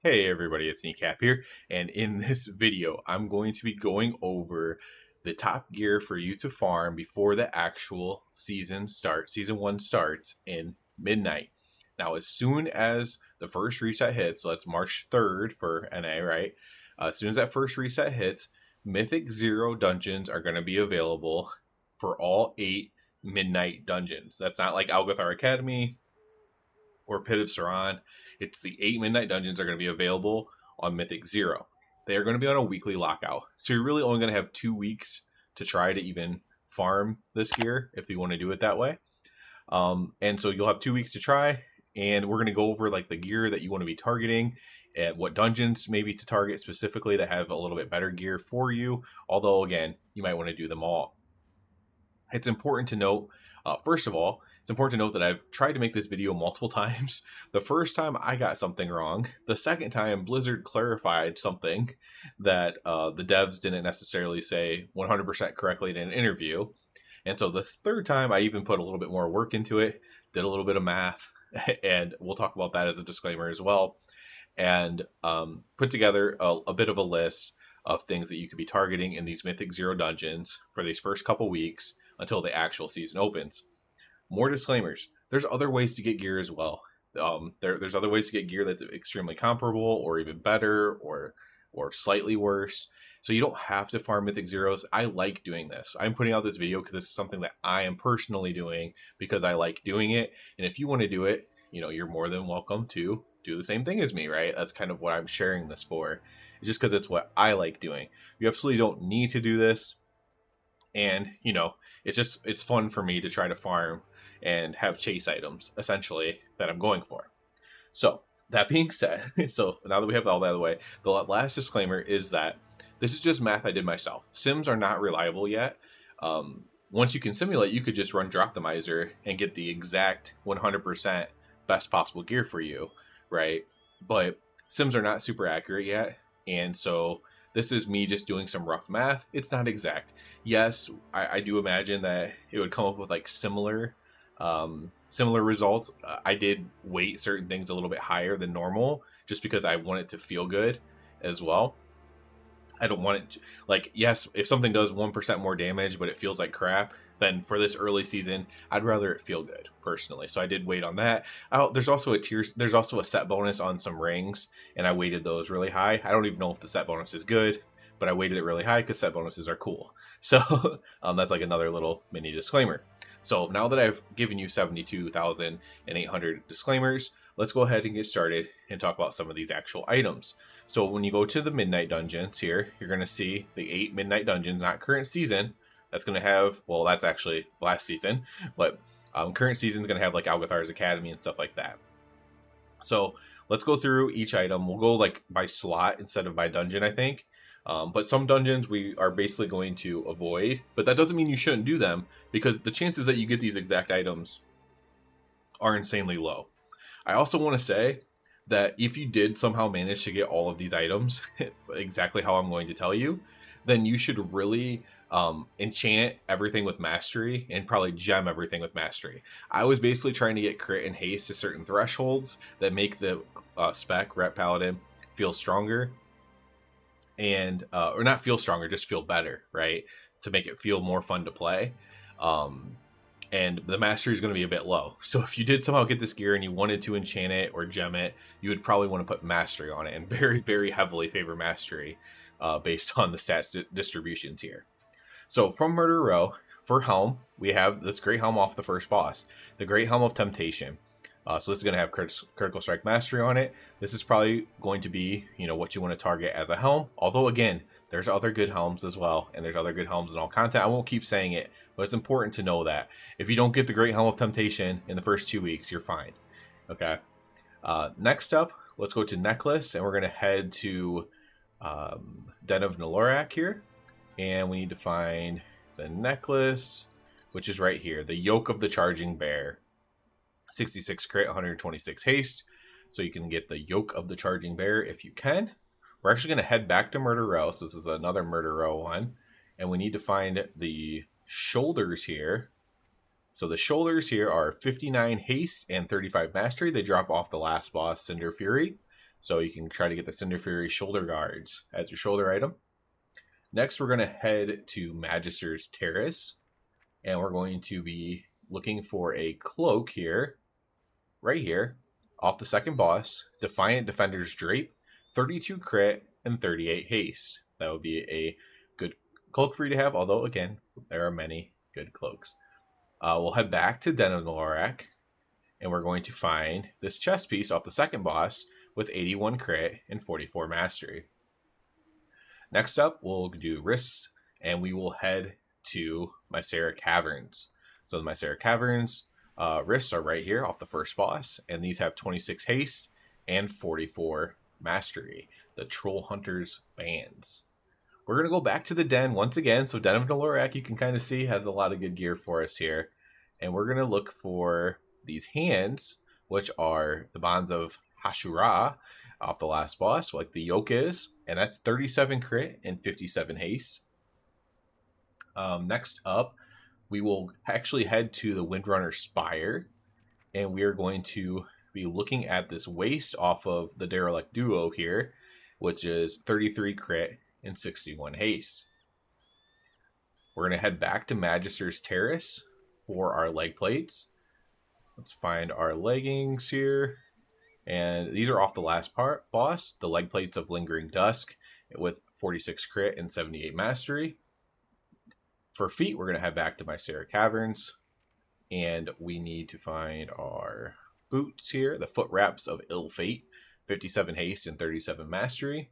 Hey everybody, it's Kneecap here, and in this video, I'm going to be going over the top gear for you to farm before the actual season starts. Season 1 starts in midnight. Now, as soon as the first reset hits, so that's March 3rd for NA, right? As soon as that first reset hits, Mythic 0 dungeons are going to be available for all 8 midnight dungeons. That's not like Algathar Academy or Pit of Saran. It's the 8 midnight dungeons are going to be available on Mythic 0. They are going to be on a weekly lockout. So you're really only going to have 2 weeks to try to even farm this gear if you want to do it that way. And so you'll have 2 weeks to try, and we're going to go over like the gear that you want to be targeting and what dungeons maybe to target specifically that have a little bit better gear for you. Although, again, you might want to do them all. It's important to note, first of all, it's important to note that I've tried to make this video multiple times. The first time I got something wrong. The second time Blizzard clarified something that the devs didn't necessarily say 100% correctly in an interview. And so the third time I even put a little bit more work into it, did a little bit of math, and we'll talk about that as a disclaimer as well, and put together a bit of a list of things that you could be targeting in these Mythic 0 dungeons for these first couple weeks until the actual season opens. More disclaimers. There's other ways to get gear as well. There's other ways to get gear that's extremely comparable or even better or slightly worse. So you don't have to farm Mythic Zeros. I like doing this. I'm putting out this video because this is something that I am personally doing because I like doing it. And if you want to do it, you're more than welcome to do the same thing as me, right? That's kind of what I'm sharing this for. It's just because it's what I like doing. You absolutely don't need to do this. And, it's fun for me to try to farm and have chase items, essentially, that I'm going for. So, that being said, so now that we have all that out of the way, the last disclaimer is that this is just math I did myself. Sims are not reliable yet. Once you can simulate, you could just run Droptimizer and get the exact 100% best possible gear for you, right? But Sims are not super accurate yet, and so this is me just doing some rough math. It's not exact. Yes, I do imagine that it would come up with like similar results. I did weight certain things a little bit higher than normal just because I want it to feel good as well. I don't want it like, yes, if something does 1% more damage but it feels like crap, then for this early season I'd rather it feel good personally. So I did wait on that. There's also a set bonus on some rings, and I weighted those really high. I don't even know if the set bonus is good, but I weighted it really high because set bonuses are cool. So that's like another little mini disclaimer. So now that I've given you 72,800 disclaimers, let's go ahead and get started and talk about some of these actual items. So when you go to the midnight dungeons here, you're going to see the 8 midnight dungeons, not current season. That's going to have, well, that's actually last season, but current season is going to have like Algathar's Academy and stuff like that. So let's go through each item. We'll go like by slot instead of by dungeon, I think. But some dungeons we are basically going to avoid, but that doesn't mean you shouldn't do them, because the chances that you get these exact items are insanely low. I also want to say that if you did somehow manage to get all of these items exactly how I'm going to tell you, then you should really enchant everything with mastery and probably gem everything with mastery. I was basically trying to get crit and haste to certain thresholds that make the spec Ret Paladin feel stronger, and or not feel stronger, just feel better, right? To make it feel more fun to play. And the mastery is going to be a bit low. So if you did somehow get this gear and you wanted to enchant it or gem it, you would probably want to put mastery on it, and very, very heavily favor mastery based on the stats distributions here. So from Murder Row, for helm, we have this great helm off the first boss, the Great Helm of Temptation. So this is going to have critical strike mastery on it. This is probably going to be, what you want to target as a helm. Although, again, there's other good helms as well, and there's other good helms in all content. I won't keep saying it, but it's important to know that if you don't get the Great Helm of Temptation in the first 2 weeks, you're fine. Okay. Next up, let's go to Necklace, and we're going to head to Den of Nalorak here, and we need to find the necklace, which is right here, the Yoke of the Charging Bear. 66 crit, 126 haste, so you can get the Yoke of the Charging Bear if you can. We're actually going to head back to Murder Row, so this is another Murder Row one, and we need to find the shoulders here. So the shoulders here are 59 haste and 35 mastery. They drop off the last boss, Cinder Fury. So you can try to get the Cinder Fury shoulder guards as your shoulder item. Next, we're going to head to Magister's Terrace, and we're going to be looking for a cloak here, right here, off the second boss, Defiant Defender's Drape, 32 crit, and 38 haste. That would be a good cloak for you to have, although, again, there are many good cloaks. We'll head back to Den of the Lorac, and we're going to find this chest piece off the second boss with 81 crit and 44 mastery. Next up, we'll do risks, and we will head to Mycera Caverns. So the Mycera Caverns risks are right here off the first boss, and these have 26 haste and 44 mastery, the Troll Hunter's Bands. We're going to go back to the Den once again. So Den of Dolorak, you can kind of see, has a lot of good gear for us here. And we're going to look for these hands, which are the Bonds of Hashura off the last boss, like the yoke is. And that's 37 crit and 57 haste. Next up, we will actually head to the Windrunner Spire. And we are going to be looking at this waist off of the Derelict Duo here, which is 33 crit and 61 haste. We're going to head back to Magister's Terrace for our leg plates. Let's find our leggings here. And these are off the last boss, the leg plates of Lingering Dusk with 46 crit and 78 mastery. For feet, we're going to head back to Mycera Caverns. And we need to find our boots here, the foot wraps of Ill Fate, 57 haste and 37 mastery.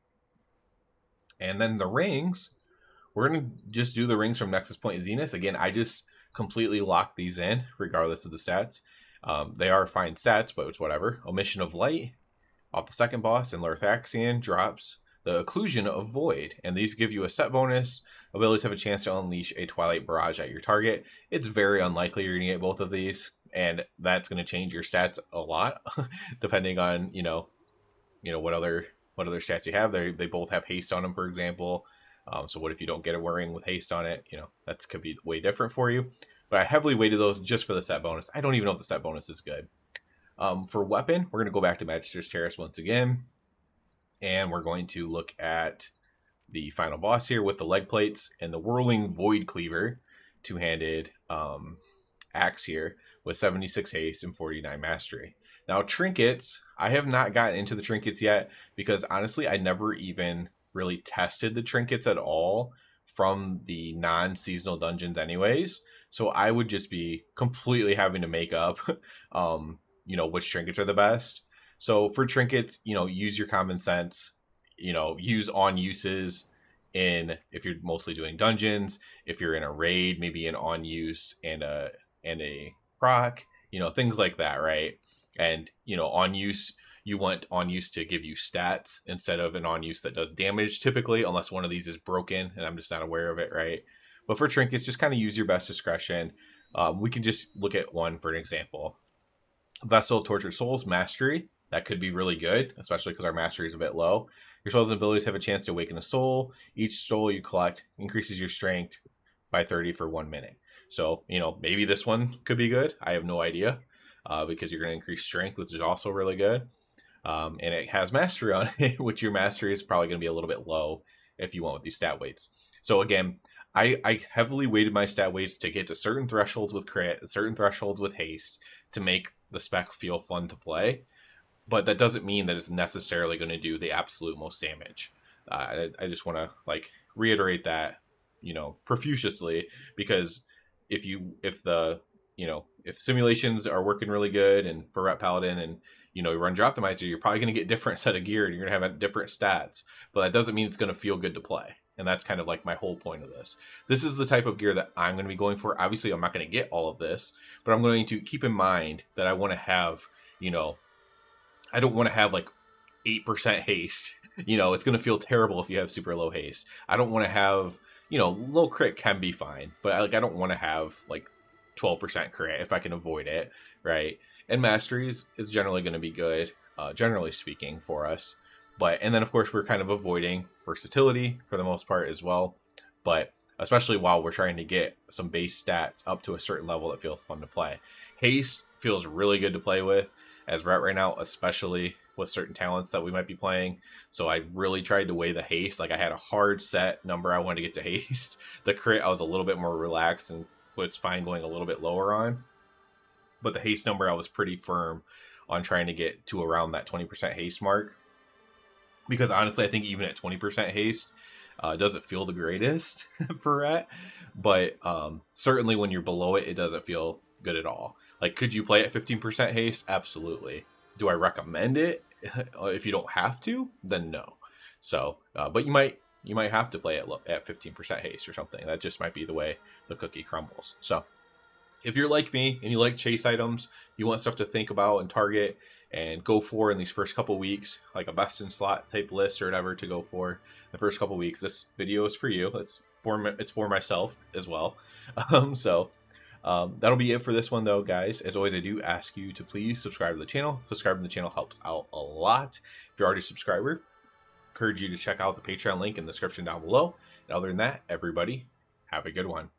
And then the rings, we're going to just do the rings from Nexus Point Zenith. Again, I just completely lock these in, regardless of the stats. They are fine stats, but it's whatever. Omission of Light off the second boss, and Lurthaxian drops the Occlusion of Void. And these give you a set bonus. Abilities have a chance to unleash a Twilight Barrage at your target. It's very unlikely you're going to get both of these, and that's going to change your stats a lot, depending on, what other stats you have. They both have haste on them, for example. So what if you don't get a ring with haste on it? That could be way different for you. But I heavily weighted those just for the set bonus. I don't even know if the set bonus is good. For weapon, we're going to go back to Magister's Terrace once again. And we're going to look at the final boss here with the leg plates and the Whirling Void Cleaver, two-handed axe here with 76 haste and 49 mastery. Now, trinkets, I have not gotten into the trinkets yet because honestly, I never even really tested the trinkets at all from the non-seasonal dungeons anyways. So I would just be completely having to make up, which trinkets are the best. So for trinkets, use your common sense, use on uses if you're mostly doing dungeons, if you're in a raid, maybe an on use and a proc, things like that, right? And, on use, you want on use to give you stats instead of an on use that does damage typically, unless one of these is broken and I'm just not aware of it, right? But for trinkets, just kind of use your best discretion. We can just look at one for an example. Vessel of Tortured Souls, Mastery. That could be really good, especially because our mastery is a bit low. Your spells and abilities have a chance to awaken a soul. Each soul you collect increases your strength by 30 for 1 minute. So, maybe this one could be good. I have no idea because you're going to increase strength, which is also really good. And it has mastery on it, which your mastery is probably going to be a little bit low if you want with these stat weights. So again, I heavily weighted my stat weights to get to certain thresholds with crit, certain thresholds with haste to make the spec feel fun to play. But that doesn't mean that it's necessarily going to do the absolute most damage. I just want to reiterate that, profusely, because if simulations are working really good and for Ret Paladin and you run Drop Optimizer, you're probably going to get a different set of gear and you're going to have different stats. But that doesn't mean it's going to feel good to play. And that's kind of my whole point of this. This is the type of gear that I'm going to be going for. Obviously, I'm not going to get all of this, but I'm going to keep in mind that I want to have, I don't want to have 8% haste. It's going to feel terrible if you have super low haste. I don't want to have, low crit can be fine, but I don't want to have 12% crit if I can avoid it, right? And mastery is generally going to be good, generally speaking, for us. And then of course we're kind of avoiding versatility for the most part as well. But especially while we're trying to get some base stats up to a certain level that feels fun to play. Haste feels really good to play with as Ret right now, especially with certain talents that we might be playing. So I really tried to weigh the haste. Like I had a hard set number I wanted to get to haste. The crit I was a little bit more relaxed and was fine going a little bit lower on. But the haste number I was pretty firm on trying to get to around that 20% haste mark. Because honestly, I think even at 20% haste, it doesn't feel the greatest for Ret. But certainly when you're below it, it doesn't feel good at all. Like, could you play at 15% haste? Absolutely. Do I recommend it? If you don't have to, then no. So, but you might have to play at 15% haste or something. That just might be the way the cookie crumbles. So if you're like me and you like chase items, you want stuff to think about and target and go for in these first couple weeks, like a best in slot type list or whatever to go for the first couple weeks, this video is for you. It's for myself as well. That'll be it for this one though, guys. As always, I do ask you to please subscribe to the channel. Subscribing to the channel helps out a lot. If you're already a subscriber, I encourage you to check out the Patreon link in the description down below. And other than that, everybody, have a good one.